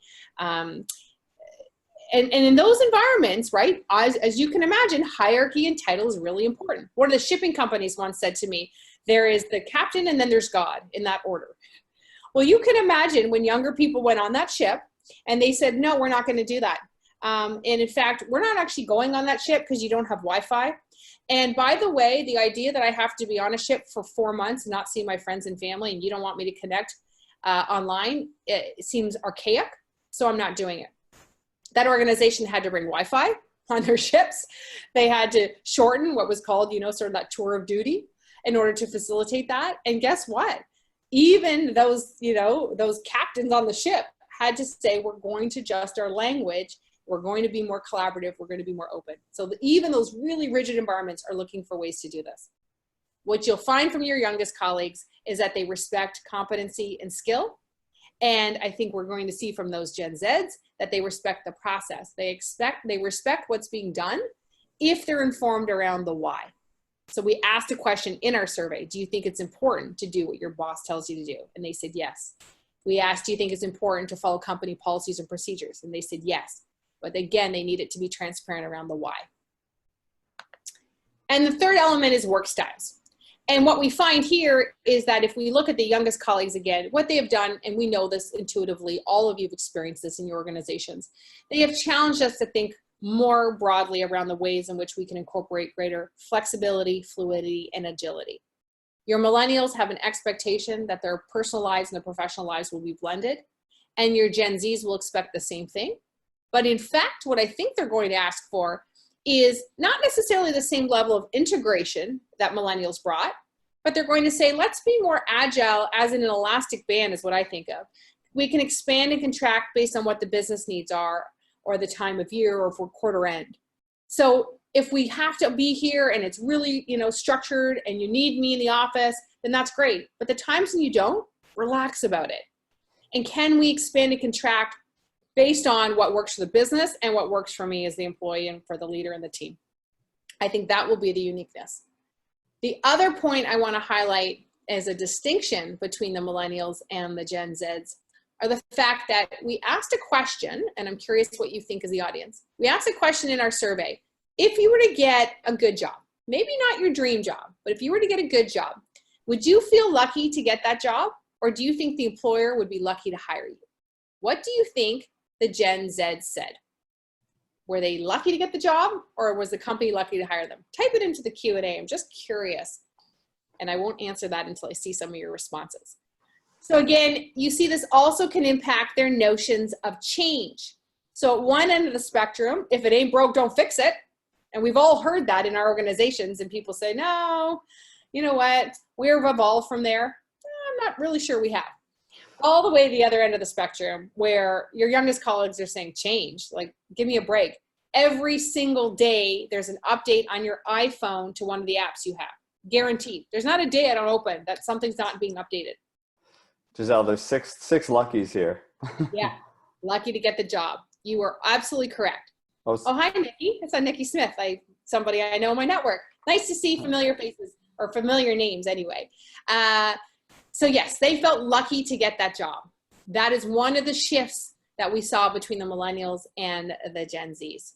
And in those environments, right, as you can imagine, hierarchy and title is really important. One of the shipping companies once said to me, there is the captain and then there's God, in that order. Well, you can imagine when younger people went on that ship and they said, no, we're not going to do that. And in fact, we're not actually going on that ship because you don't have Wi-Fi. And by the way, the idea that I have to be on a ship for 4 months and not see my friends and family, and you don't want me to connect online, it seems archaic, so I'm not doing it. That organization had to bring Wi-Fi on their ships. They had to shorten what was called, sort of that tour of duty in order to facilitate that. And guess what? Even those captains on the ship had to say, we're going to adjust our language. We're going to be more collaborative. We're going to be more open. So even those really rigid environments are looking for ways to do this. What you'll find from your youngest colleagues is that they respect competency and skill. And I think we're going to see from those Gen Zs that they respect the process. They respect what's being done if they're informed around the why. So we asked a question in our survey, do you think it's important to do what your boss tells you to do? And they said yes. We asked, do you think it's important to follow company policies and procedures? And they said yes. But again, they need it to be transparent around the why. And the third element is work styles. And what we find here is that if we look at the youngest colleagues again, what they have done, and we know this intuitively, all of you have experienced this in your organizations, they have challenged us to think more broadly around the ways in which we can incorporate greater flexibility, fluidity, and agility. Your millennials have an expectation that their personal lives and their professional lives will be blended, and your Gen Zs will expect the same thing. But in fact, what I think they're going to ask for is not necessarily the same level of integration that millennials brought, but they're going to say, let's be more agile, as in an elastic band is what I think of. We can expand and contract based on what the business needs are, or the time of year, or for quarter end. So if we have to be here and it's really, structured and you need me in the office, then that's great. But the times when you don't, relax about it. And can we expand and contract based on what works for the business and what works for me as the employee and for the leader and the team? I think that will be the uniqueness. The other point I want to highlight as a distinction between the millennials and the Gen Zs are the fact that we asked a question, and I'm curious what you think as the audience. We asked a question in our survey. If you were to get a good job, maybe not your dream job, but if you were to get a good job, would you feel lucky to get that job? Or do you think the employer would be lucky to hire you? What do you think the Gen Z said? Were they lucky to get the job, or was the company lucky to hire them? Type it into the Q&A. I'm just curious. And I won't answer that until I see some of your responses. So again, you see this also can impact their notions of change. So at one end of the spectrum, if it ain't broke, don't fix it. And we've all heard that in our organizations, and people say, no, you know what? We've evolved from there. I'm not really sure we have. All the way to the other end of the spectrum, where your youngest colleagues are saying change, like give me a break. Every single day, there's an update on your iPhone to one of the apps you have, guaranteed. There's not a day I don't open that something's not being updated. Giselle, there's six luckies here. Yeah, lucky to get the job. You are absolutely correct. Oh, hi, Nikki. It's Nikki Smith, somebody I know in my network. Nice to see familiar faces, or familiar names anyway. So yes, they felt lucky to get that job. That is one of the shifts that we saw between the millennials and the Gen Zs.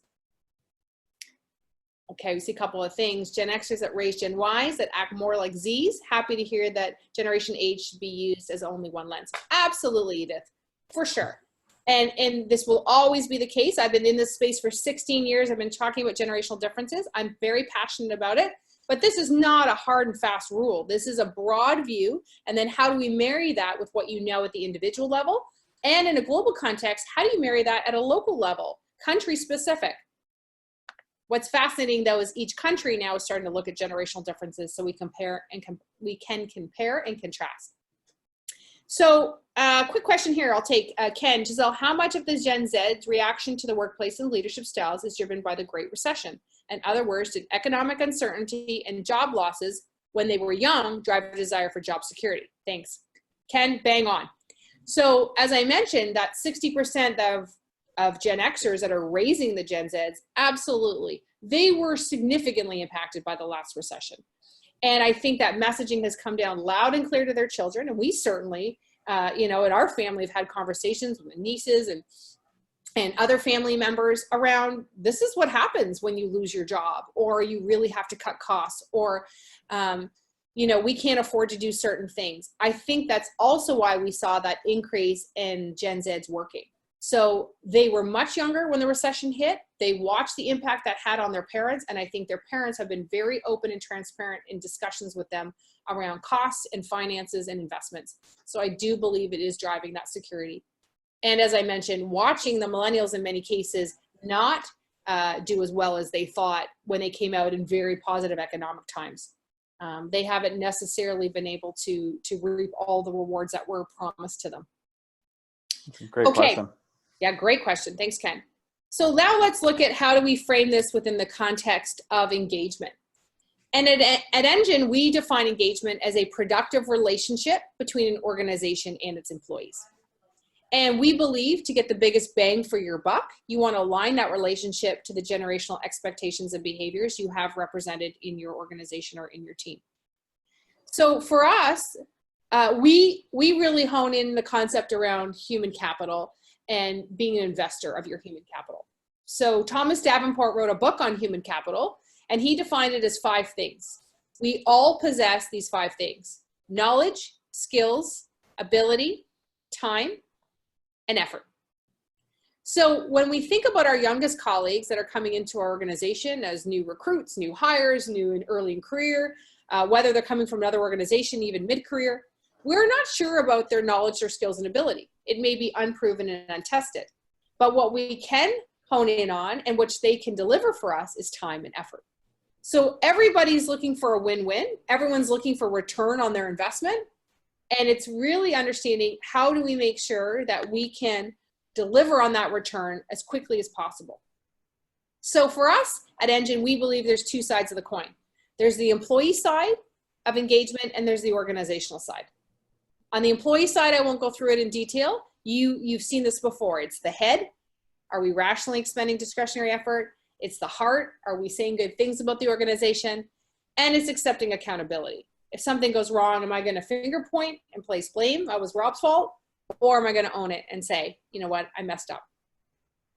Okay, we see a couple of things. Gen Xers that raise Gen Ys that act more like Zs. Happy to hear that Generation Age should be used as only one lens. Absolutely, Edith, for sure. And this will always be the case. I've been in this space for 16 years. I've been talking about generational differences. I'm very passionate about it, but this is not a hard and fast rule. This is a broad view. And then how do we marry that with what you know at the individual level? And in a global context, how do you marry that at a local level, country specific? What's fascinating though is each country now is starting to look at generational differences so we can compare and contrast. So quick question here, I'll take Ken. Giselle, how much of the Gen Z's reaction to the workplace and leadership styles is driven by the Great Recession? In other words, did economic uncertainty and job losses when they were young drive a desire for job security? Thanks. Ken, bang on. So as I mentioned, that 60% of Gen Xers that are raising the Gen Zs, absolutely. They were significantly impacted by the last recession. And I think that messaging has come down loud and clear to their children. And we certainly, you know, in our family have had conversations with nieces and other family members around, this is what happens when you lose your job, or you really have to cut costs, or, you know, we can't afford to do certain things. I think that's also why we saw that increase in Gen Z's working. So they were much younger when the recession hit. They watched the impact that had on their parents. And I think their parents have been very open and transparent in discussions with them around costs and finances and investments. So I do believe it is driving that security. And as I mentioned, watching the millennials in many cases not do as well as they thought when they came out in very positive economic times. They haven't necessarily been able to reap all the rewards that were promised to them. Great question. Yeah, great question. Thanks, Ken. So now let's look at how do we frame this within the context of engagement. And at Engine, we define engagement as a productive relationship between an organization and its employees. And we believe to get the biggest bang for your buck, you want to align that relationship to the generational expectations and behaviors you have represented in your organization or in your team. So for us, we really hone in the concept around human capital and being an investor of your human capital. So Thomas Davenport wrote a book on human capital, and he defined it as 5 things. We all possess these 5 things: knowledge, skills, ability, time, and effort. So when we think about our youngest colleagues that are coming into our organization as new recruits, new hires, new and early in career, whether they're coming from another organization, even mid-career, we're not sure about their knowledge, their skills, and ability. It may be unproven and untested. But what we can hone in on and which they can deliver for us is time and effort. So everybody's looking for a win-win. Everyone's looking for return on their investment. And it's really understanding how do we make sure that we can deliver on that return as quickly as possible. So for us at Engine, we believe there's 2 sides of the coin. There's the employee side of engagement and there's the organizational side. On the employee side, I won't go through it in detail. You've seen this before. It's the head. Are we rationally expending discretionary effort? It's the heart. Are we saying good things about the organization? And it's accepting accountability. If something goes wrong, am I going to finger point and place blame? It was Rob's fault. Or am I going to own it and say, you know what, I messed up?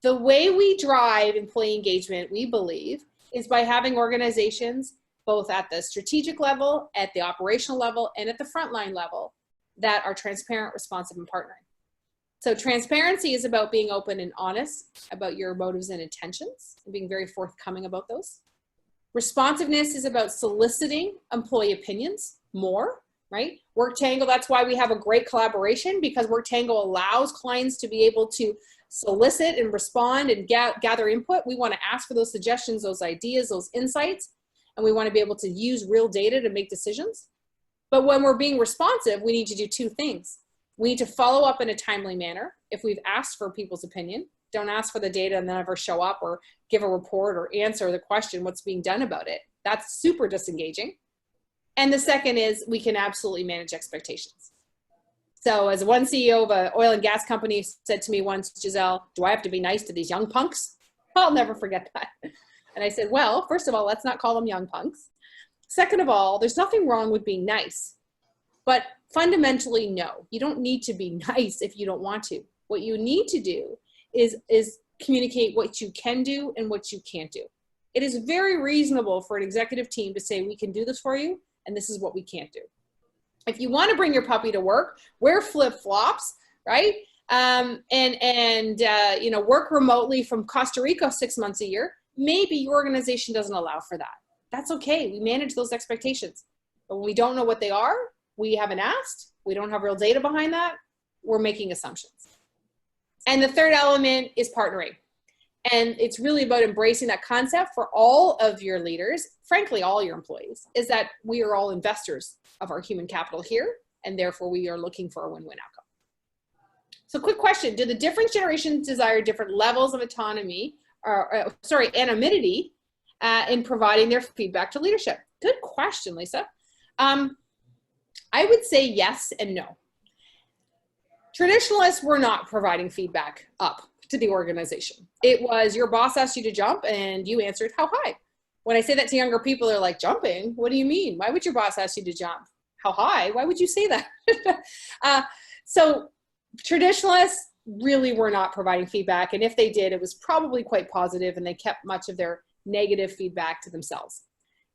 The way we drive employee engagement, we believe, is by having organizations both at the strategic level, at the operational level, and at the frontline level that are transparent, responsive, and partnering. So transparency is about being open and honest about your motives and intentions and being very forthcoming about those. Responsiveness is about soliciting employee opinions more, right? WorkTango, that's why we have a great collaboration, because WorkTango allows clients to be able to solicit and respond and gather input. We want to ask for those suggestions, those ideas, those insights, and we want to be able to use real data to make decisions. But when we're being responsive, we need to do 2 things. We need to follow up in a timely manner. If we've asked for people's opinion, don't ask for the data and then never show up or give a report or answer the question, what's being done about it. That's super disengaging. And the second is we can absolutely manage expectations. So as one CEO of an oil and gas company said to me once, Giselle, do I have to be nice to these young punks? I'll never forget that. And I said, well, first of all, let's not call them young punks. Second of all, there's nothing wrong with being nice, but fundamentally, no, you don't need to be nice if you don't want to. What you need to do is communicate what you can do and what you can't do. It is very reasonable for an executive team to say, we can do this for you, and this is what we can't do. If you want to bring your puppy to work, wear flip-flops, right? You know, work remotely from Costa Rica 6 months a year, maybe your organization doesn't allow for that. That's okay. We manage those expectations. But when we don't know what they are, we haven't asked, we don't have real data behind that, we're making assumptions. And the third element is partnering. And it's really about embracing that concept for all of your leaders, frankly, all your employees, is that we are all investors of our human capital here, and therefore we are looking for a win-win outcome. So quick question, do the different generations desire different levels of autonomy, anonymity in providing their feedback to leadership? Good question, Lisa. I would say yes and no. Traditionalists were not providing feedback up to the organization. It was your boss asked you to jump and you answered how high. When I say that to younger people, they're like, jumping? What do you mean? Why would your boss ask you to jump? How high? Why would you say that? So traditionalists really were not providing feedback. And if they did, it was probably quite positive and they kept much of their negative feedback to themselves.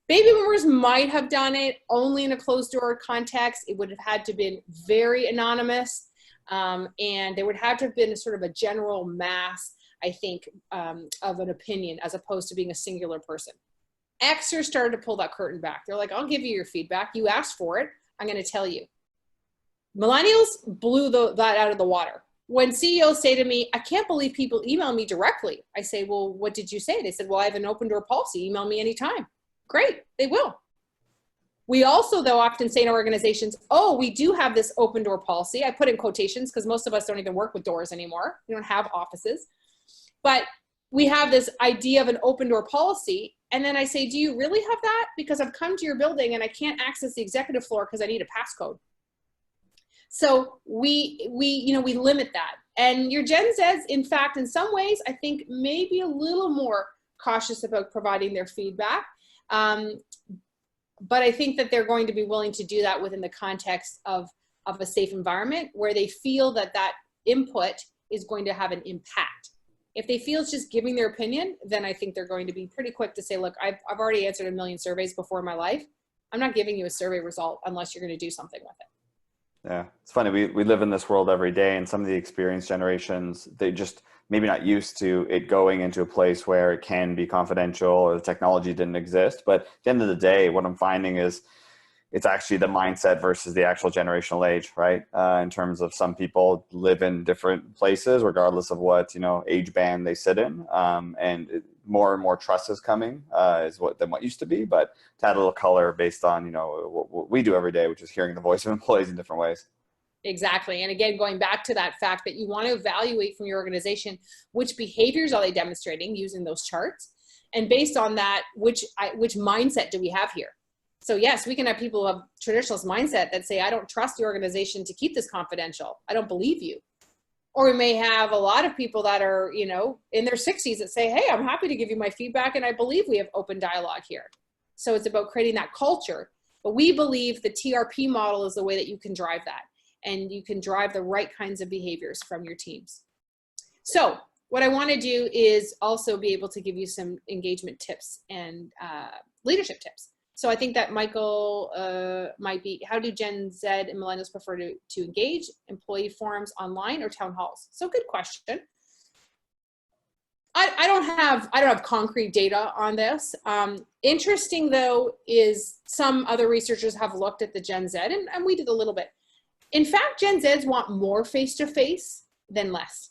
Baby boomers might have done it only in a closed door context. It would have had to have been very anonymous. And there would have to have been a sort of a general mass, I think, of an opinion as opposed to being a singular person. Xers started to pull that curtain back. They're like, I'll give you your feedback. You asked for it. I'm going to tell you. Millennials blew that out of the water. When CEOs say to me, I can't believe people email me directly. I say, well, what did you say? They said, well, I have an open door policy. Email me anytime. Great, they will. We also, though, often say in our organizations, oh, we do have this open door policy. I put in quotations because most of us don't even work with doors anymore. We don't have offices. But we have this idea of an open door policy. And then I say, do you really have that? Because I've come to your building and I can't access the executive floor because I need a passcode. So we limit that. And your Gen Zs, in fact, in some ways, I think maybe a little more cautious about providing their feedback. But I think that they're going to be willing to do that within the context of a safe environment where they feel that that input is going to have an impact. If they feel it's just giving their opinion, then I think they're going to be pretty quick to say, look, I've already answered 1 million surveys before in my life. I'm not giving you a survey result unless you're going to do something with it. Yeah, it's funny. We live in this world every day, and some of the experienced generations, they just maybe not used to it going into a place where it can be confidential or the technology didn't exist. But at the end of the day, what I'm finding is it's actually the mindset versus the actual generational age, right? In terms of some people live in different places, regardless of what, age band they sit in. More and more trust is coming than what used to be, but to add a little color based on, what we do every day, which is hearing the voice of employees in different ways. Exactly. And again, going back to that fact that you want to evaluate from your organization, which behaviors are they demonstrating using those charts? And based on that, which mindset do we have here? So yes, we can have people of traditionalist mindset that say, I don't trust the organization to keep this confidential. I don't believe you. Or we may have a lot of people that are, in their 60s that say, hey, I'm happy to give you my feedback and I believe we have open dialogue here. So it's about creating that culture. But we believe the TRP model is the way that you can drive that. And you can drive the right kinds of behaviors from your teams. So what I want to do is also be able to give you some engagement tips and leadership tips. So I think that Michael might be, how do Gen Z and Millennials prefer to engage? Employee forums online or town halls? So good question. I don't have concrete data on this. Interesting though is some other researchers have looked at the Gen Z and we did a little bit. In fact, Gen Zs want more face-to-face than less.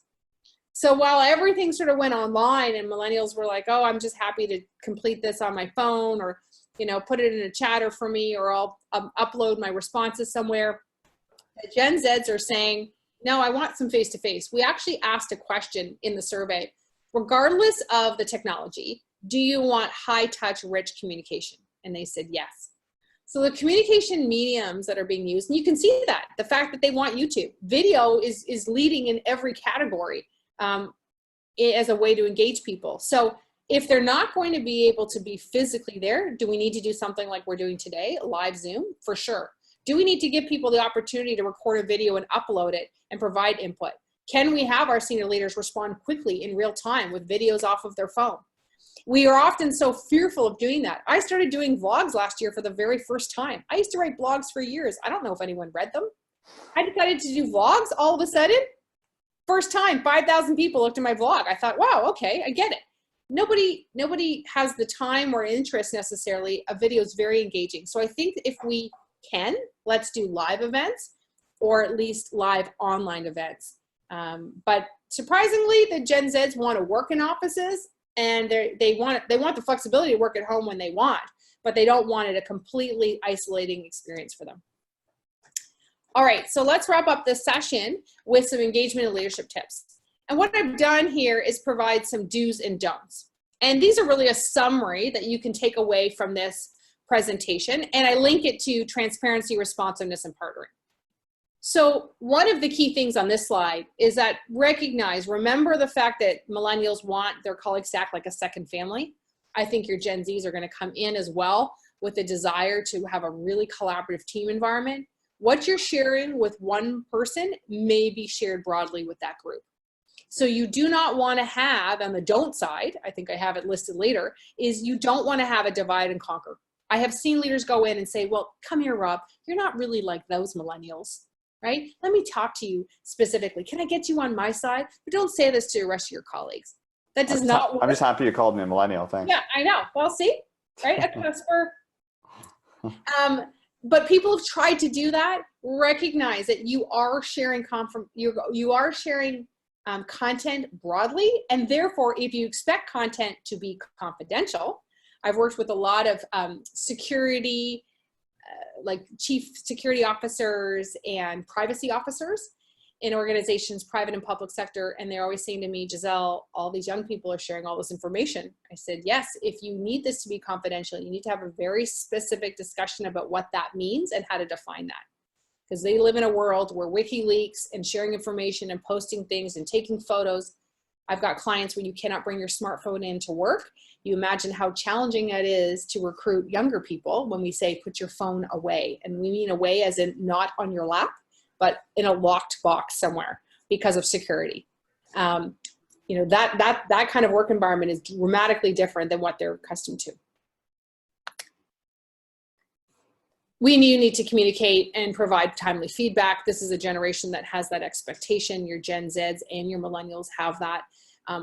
So while everything sort of went online and millennials were like, oh, I'm just happy to complete this on my phone or, put it in a chatter for me or I'll upload my responses somewhere. The Gen Zs are saying, no, I want some face-to-face. We actually asked a question in the survey, regardless of the technology, do you want high-touch, rich communication? And they said yes. So the communication mediums that are being used, and you can see that, the fact that they want YouTube. Video is leading in every category as a way to engage people. So if they're not going to be able to be physically there, do we need to do something like we're doing today, live Zoom? For sure. Do we need to give people the opportunity to record a video and upload it and provide input? Can we have our senior leaders respond quickly in real time with videos off of their phone? We are often so fearful of doing that. I started doing vlogs last year for the very first time. I used to write blogs for years. I don't know if anyone read them. I decided to do vlogs all of a sudden. First time 5,000 people looked at my vlog. I thought, wow, okay, I get it. Nobody has the time or interest necessarily. A video is very engaging. So I think if we can, let's do live events, or at least live online events. But surprisingly, the Gen Zs want to work in offices, and they want the flexibility to work at home when they want, but they don't want it a completely isolating experience for them. All right, so let's wrap up this session with some engagement and leadership tips. And what I've done here is provide some do's and don'ts. And these are really a summary that you can take away from this presentation, and I link it to transparency, responsiveness, and partnering. So one of the key things on this slide is that remember the fact that millennials want their colleagues to act like a second family. I think your Gen Zs are going to come in as well with a desire to have a really collaborative team environment. What you're sharing with one person may be shared broadly with that group. So you do not want to have, on the don't side, I think I have it listed later, is you don't want to have a divide and conquer. I have seen leaders go in and say, well, come here, Rob, you're not really like those millennials, right? Let me talk to you specifically. Can I get you on my side? But don't say this to the rest of your colleagues. That does not work. I'm just happy you called me a millennial, thanks. Yeah, I know. Well, see, right? But people have tried to do that. Recognize that you are sharing content broadly, and therefore, if you expect content to be confidential, I've worked with a lot of security, like chief security officers and privacy officers in organizations, private and public sector, and they're always saying to me, Giselle, all these young people are sharing all this information. I said, yes, if you need this to be confidential, you need to have a very specific discussion about what that means and how to define that. Because they live in a world where WikiLeaks and sharing information and posting things and taking photos. I've got clients where you cannot bring your smartphone in to work. You imagine how challenging it is to recruit younger people when we say put your phone away. And we mean away as in not on your lap, but in a locked box somewhere because of security. That kind of work environment is dramatically different than what they're accustomed to. We need to communicate and provide timely feedback. This is a generation that has that expectation. Your Gen Zs and your millennials have that.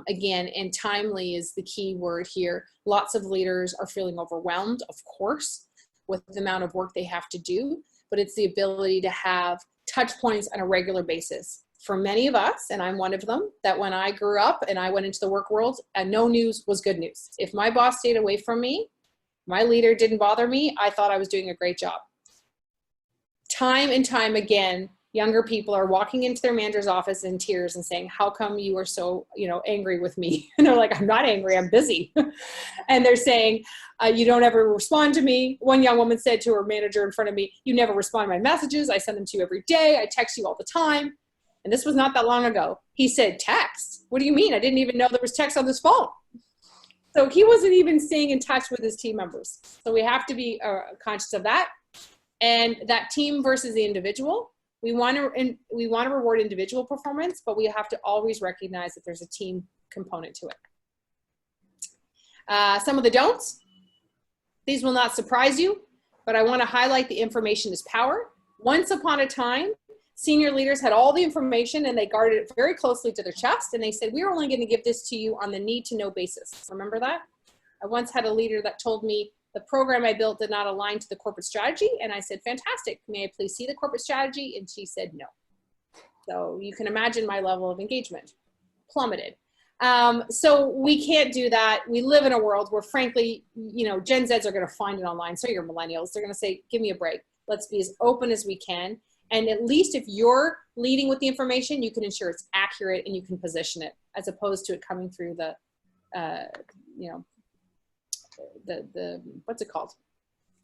Again, and timely is the key word here. Lots of leaders are feeling overwhelmed, of course, with the amount of work they have to do, but it's the ability to have touch points on a regular basis. For many of us, and I'm one of them, that when I grew up and I went into the work world, no news was good news. If my boss stayed away from me, my leader didn't bother me, I thought I was doing a great job. Time and time again, younger people are walking into their manager's office in tears and saying, how come you are so, angry with me? And they're like, I'm not angry, I'm busy. And they're saying, you don't ever respond to me. One young woman said to her manager in front of me, you never respond to my messages. I send them to you every day. I text you all the time. And this was not that long ago. He said, text? What do you mean? I didn't even know there was text on this phone. So he wasn't even staying in touch with his team members. So we have to be conscious of that. And that team versus the individual. We want to reward individual performance, but we have to always recognize that there's a team component to it. Some of the don'ts. These will not surprise you, but I want to highlight the information is power. Once upon a time, senior leaders had all the information and they guarded it very closely to their chest, and they said, we're only going to give this to you on the need-to-know basis. Remember that? I once had a leader that told me the program I built did not align to the corporate strategy, and I said, fantastic, may I please see the corporate strategy? And she said no. So you can imagine my level of engagement plummeted. So we can't do that. We live in a world where, frankly, Gen Zs are going to find it online. So you're millennials. They're going to say, give me a break. Let's be as open as we can. And at least if you're leading with the information, you can ensure it's accurate and you can position it, as opposed to it coming through the what's it called?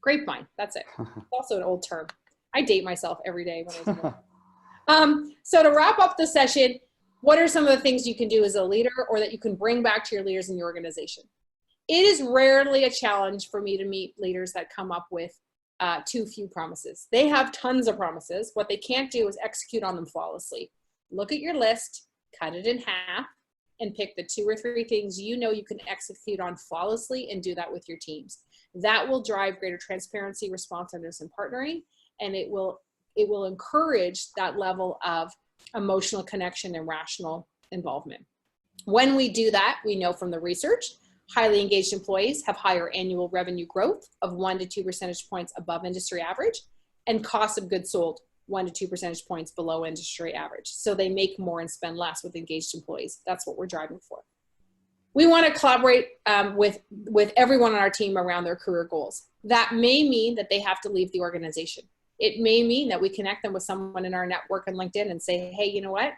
Grapevine. That's it. It's also an old term. I date myself every day when I was so to wrap up the session, what are some of the things you can do as a leader or that you can bring back to your leaders in your organization? It is rarely a challenge for me to meet leaders that come up with too few promises. They have tons of promises. What they can't do is execute on them flawlessly. Look at your list, cut it in half, and pick the 2 or 3 things you can execute on flawlessly, and do that with your teams. That will drive greater transparency, responsiveness, and partnering, and it will encourage that level of emotional connection, and rational involvement. When we do that, we know from the research, highly engaged employees have higher annual revenue growth of 1 to 2 percentage points above industry average, and cost of goods sold 1 to 2 percentage points below industry average. So they make more and spend less with engaged employees. That's what we're driving for. We want to collaborate with everyone on our team around their career goals. That may mean that they have to leave the organization. It may mean that we connect them with someone in our network on LinkedIn and say, hey, you know what?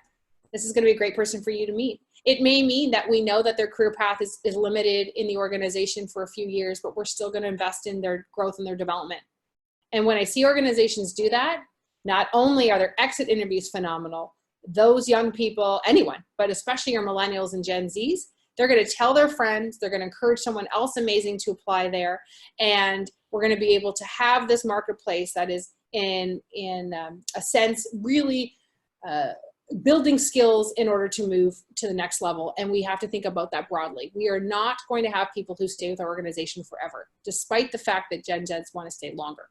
This is going to be a great person for you to meet. It may mean that we know that their career path is limited in the organization for a few years, but we're still going to invest in their growth and their development. And when I see organizations do that, not only are their exit interviews phenomenal, those young people, anyone, but especially your millennials and Gen Zs, they're going to tell their friends, they're going to encourage someone else amazing to apply there, and we're going to be able to have this marketplace that is in a sense really building skills in order to move to the next level. And we have to think about that broadly. We are not going to have people who stay with our organization forever, despite the fact that Gen Zs want to stay longer.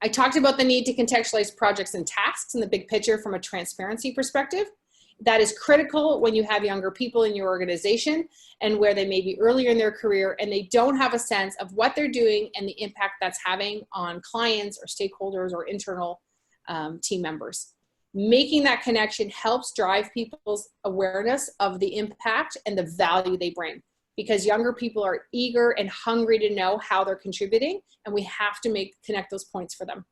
I talked about the need to contextualize projects and tasks in the big picture from a transparency perspective. That is critical when you have younger people in your organization and where they may be earlier in their career and they don't have a sense of what they're doing and the impact that's having on clients or stakeholders or internal team members. Making that connection helps drive people's awareness of the impact and the value they bring, because younger people are eager and hungry to know how they're contributing, and we have to connect those points for them.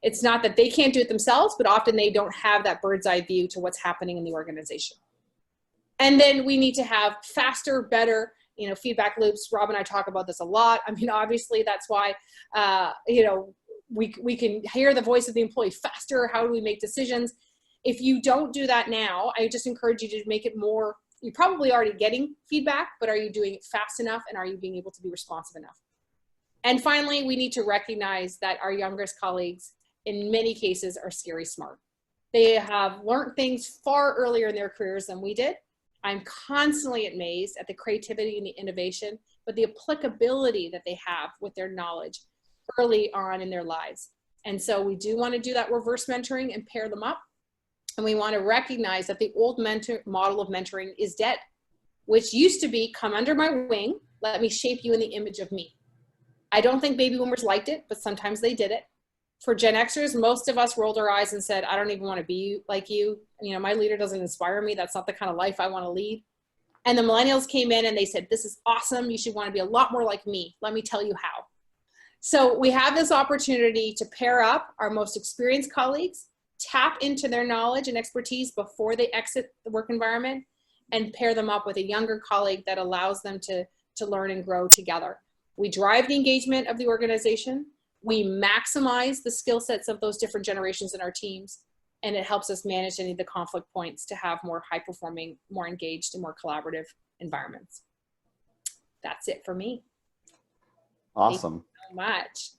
It's not that they can't do it themselves, but often they don't have that bird's eye view to what's happening in the organization. And then we need to have faster, better, feedback loops. Rob and I talk about this a lot. I mean, obviously that's why, we can hear the voice of the employee faster. How do we make decisions? If you don't do that now, I just encourage you to make it more. You're probably already getting feedback, but are you doing it fast enough, and are you being able to be responsive enough? And finally, we need to recognize that our youngest colleagues, in many cases, are scary smart. They have learned things far earlier in their careers than we did. I'm constantly amazed at the creativity and the innovation, but the applicability that they have with their knowledge early on in their lives. And so we do want to do that reverse mentoring and pair them up. And we want to recognize that the old model of mentoring is dead, which used to be, come under my wing, let me shape you in the image of me. I don't think baby boomers liked it, but sometimes they did it. For Gen Xers, most of us rolled our eyes and said, I don't even want to be like you. My leader doesn't inspire me. That's not the kind of life I want to lead. And the millennials came in and they said, this is awesome. You should want to be a lot more like me. Let me tell you how. So we have this opportunity to pair up our most experienced colleagues, tap into their knowledge and expertise before they exit the work environment, and pair them up with a younger colleague that allows them to learn and grow together. We drive the engagement of the organization. We maximize the skill sets of those different generations in our teams, and it helps us manage any of the conflict points to have more high-performing, more engaged, and more collaborative environments. That's it for me. Awesome. Thank you so much.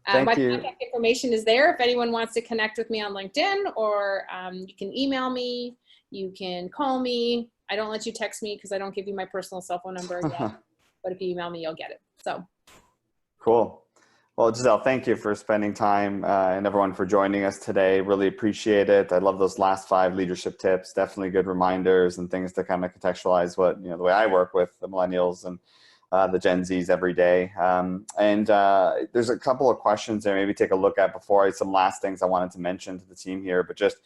Thank you. My contact information is there if anyone wants to connect with me on LinkedIn, or you can email me, you can call me. I don't let you text me because I don't give you my personal cell phone number yet, but if you email me, you'll get it. So cool. Well, Giselle, thank you for spending time and everyone for joining us today. Really appreciate it. I love those last 5 leadership tips. Definitely good reminders and things to kind of contextualize what, the way I work with the millennials and the Gen Zs every day. There's a couple of questions there, maybe take a look at before some last things I wanted to mention to the team here, but just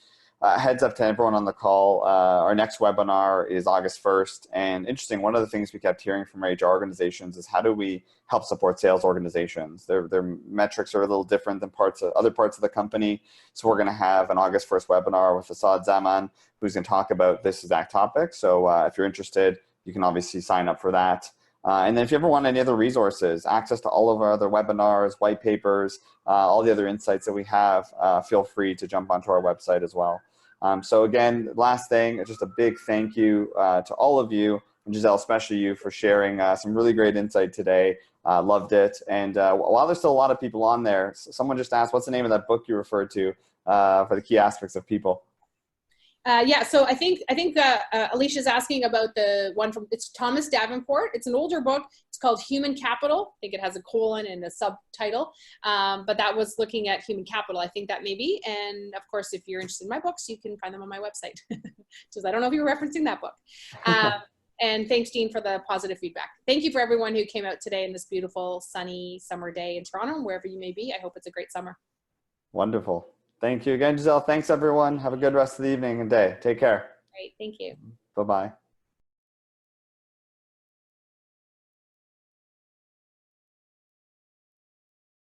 heads up to everyone on the call. Our next webinar is August 1st. And interesting, one of the things we kept hearing from HR organizations is how do we help support sales organizations? Their metrics are a little different than other parts of the company. So we're going to have an August 1st webinar with Asad Zaman, who's going to talk about this exact topic. So if you're interested, you can obviously sign up for that. And then if you ever want any other resources, access to all of our other webinars, white papers, all the other insights that we have, feel free to jump onto our website as well. So again, last thing, just a big thank you to all of you, and Giselle, especially you, for sharing some really great insight today. Loved it. And while there's still a lot of people on there, someone just asked, what's the name of that book you referred to for the key aspects of people? Yeah, so I think Alicia's asking about the one from, it's Thomas Davenport. It's an older book. It's called Human Capital. I think it has a colon and a subtitle, but that was looking at human capital. I think that may be. And of course, if you're interested in my books, you can find them on my website. Because I don't know if you were referencing that book. And thanks, Dean, for the positive feedback. Thank you for everyone who came out today in this beautiful, sunny summer day in Toronto, wherever you may be. I hope it's a great summer. Wonderful. Thank you again, Giselle. Thanks, everyone. Have a good rest of the evening and day. Take care. Great. Thank you. Bye-bye.